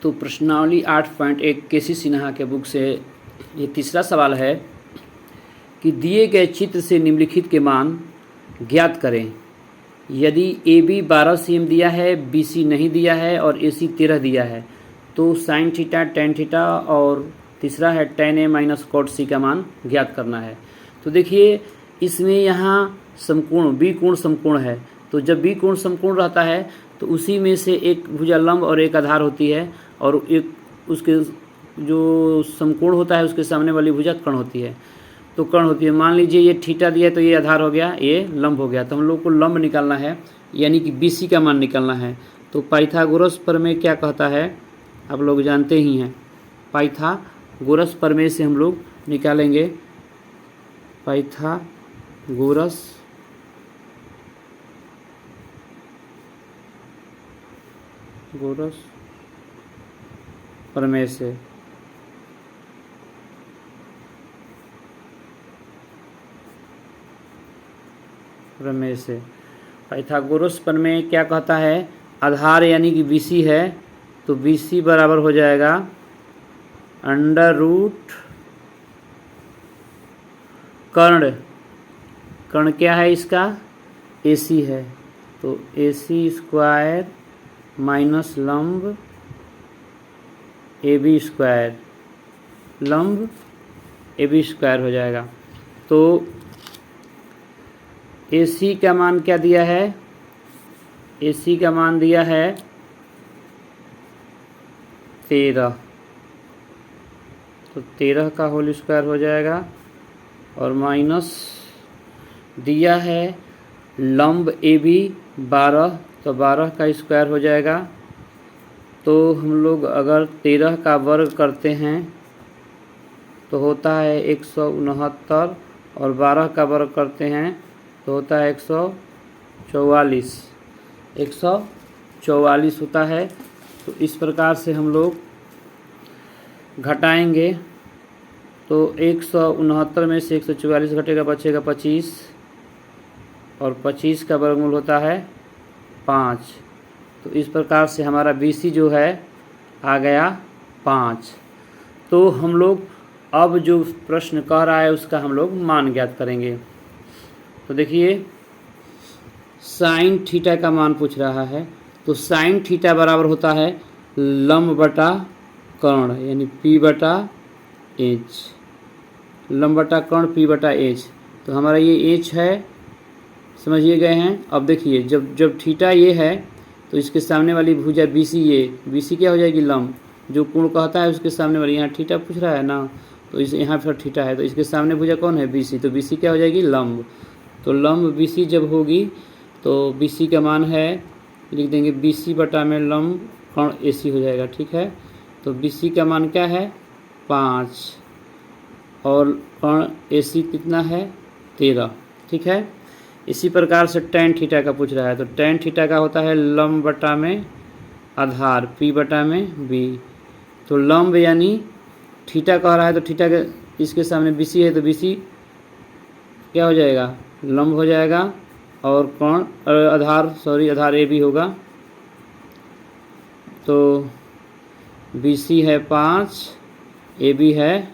तो प्रश्नावली 8.1 केसी सिन्हा के बुक से ये तीसरा सवाल है कि दिए गए चित्र से निम्नलिखित के मान ज्ञात करें। यदि ए बी 12 cm दिया है, बी सी नहीं दिया है और ए सी 13 दिया है तो साइन थीटा, टेन थीटा और तीसरा है टेन ए माइनस कॉट सी का मान ज्ञात करना है। तो देखिए इसमें यहाँ समकोण बी कोण समकोण है, तो जब बी कोण समकोण रहता है तो उसी में से एक भुजा लंब और एक आधार होती है और एक उसके जो समकोण होता है उसके सामने वाली भुजा कर्ण होती है। तो कर्ण होती है, मान लीजिए ये थीटा दिया है तो ये आधार हो गया, ये लंब हो गया। तो हम लोग को लंब निकालना है यानी कि बी सी का मान निकालना है। तो पाइथागोरस प्रमेय क्या कहता है आप लोग जानते ही हैं। पाइथागोरस प्रमेय से हम लोग निकालेंगे पाइथागोरस प्रमेय से पाइथागोरस प्रमेय क्या कहता है, आधार यानी कि BC है तो BC बराबर हो जाएगा अंडर रूट कर्ण क्या है इसका, AC है तो AC स्क्वायर माइनस लंब AB स्क्वायर, लंब AB स्क्वायर हो जाएगा। तो AC का मान क्या दिया है, AC का मान दिया है 13, तो 13 का होल स्क्वायर हो जाएगा और माइनस दिया है लंब AB 12, तो 12 का स्क्वायर हो जाएगा। तो हम लोग अगर 13 का वर्ग करते हैं तो होता है 169 और 12 का वर्ग करते हैं तो होता है 144 होता है। तो इस प्रकार से हम लोग घटाएंगे तो 169 में से 144 घटेगा, बचेगा 25 और 25 का वर्गमूल होता है 5। तो इस प्रकार से हमारा BC जो है आ गया 5। तो हम लोग अब जो प्रश्न कह रहा है उसका हम लोग मान ज्ञात करेंगे। तो देखिए साइन थीटा का मान पूछ रहा है, तो साइन थीटा बराबर होता है लंब बटा कर्ण यानी P बटा H, लंब बटा कर्ण P बटा H। तो हमारा ये H है, समझिए गए हैं। अब देखिए जब थीटा ये है तो इसके सामने वाली भुजा BC, ये BC क्या हो जाएगी लंब, जो कोण कहता है उसके सामने वाली, यहाँ थीटा पूछ रहा है ना तो इस यहाँ पर थीटा है तो इसके सामने भुजा कौन है BC, तो BC क्या हो जाएगी लंब। तो लंब BC जब होगी तो BC का मान है, लिख देंगे BC बटा में लंब कर्ण AC हो जाएगा, ठीक है। तो BC का मान क्या है 5 और कर्ण AC कितना है 13, ठीक है। इसी प्रकार से टेन थीटा का पूछ रहा है, तो टेन थीटा का होता है लंब बटा में आधार P बटा में B। तो लंब यानी थीटा कह रहा है तो थीटा के इसके सामने BC है तो BC क्या हो जाएगा लंब हो जाएगा और कौन आधार AB होगा। तो BC है 5, AB है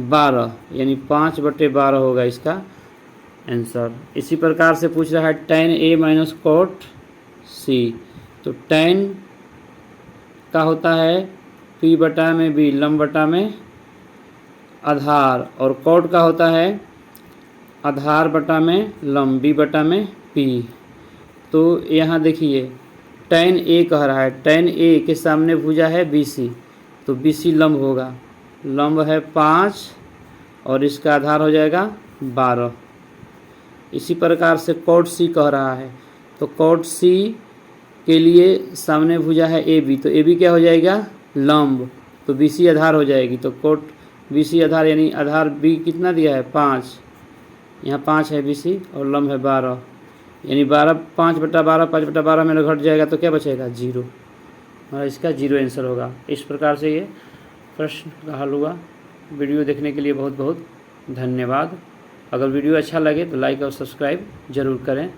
12 यानी 5/12 होगा इसका आंसर। इसी प्रकार से पूछ रहा है ten A minus cot C। तो टेन का होता है P बटा में B, लंब बटा में आधार, और कॉट का होता है आधार बटा में लंब B बटा में P। तो यहाँ देखिए टेन A कह रहा है, टेन A के सामने भुजा है BC तो BC लंब होगा, लंब है 5 और इसका आधार हो जाएगा 12। इसी प्रकार से कॉट C कह रहा है, तो कॉट C के लिए सामने भुजा है AB तो AB क्या हो जाएगा लंब, तो BC आधार हो जाएगी। तो कॉट BC आधार यानी आधार B कितना दिया है 5, यहाँ 5 है BC और लंब है 12 यानी 5/12 5/12 में घट जाएगा तो क्या बचेगा 0, हमारा इसका 0 आंसर होगा। इस प्रकार से ये प्रश्न का हल हुआ। वीडियो देखने के लिए बहुत बहुत धन्यवाद। अगर वीडियो अच्छा लगे तो लाइक और सब्सक्राइब ज़रूर करें।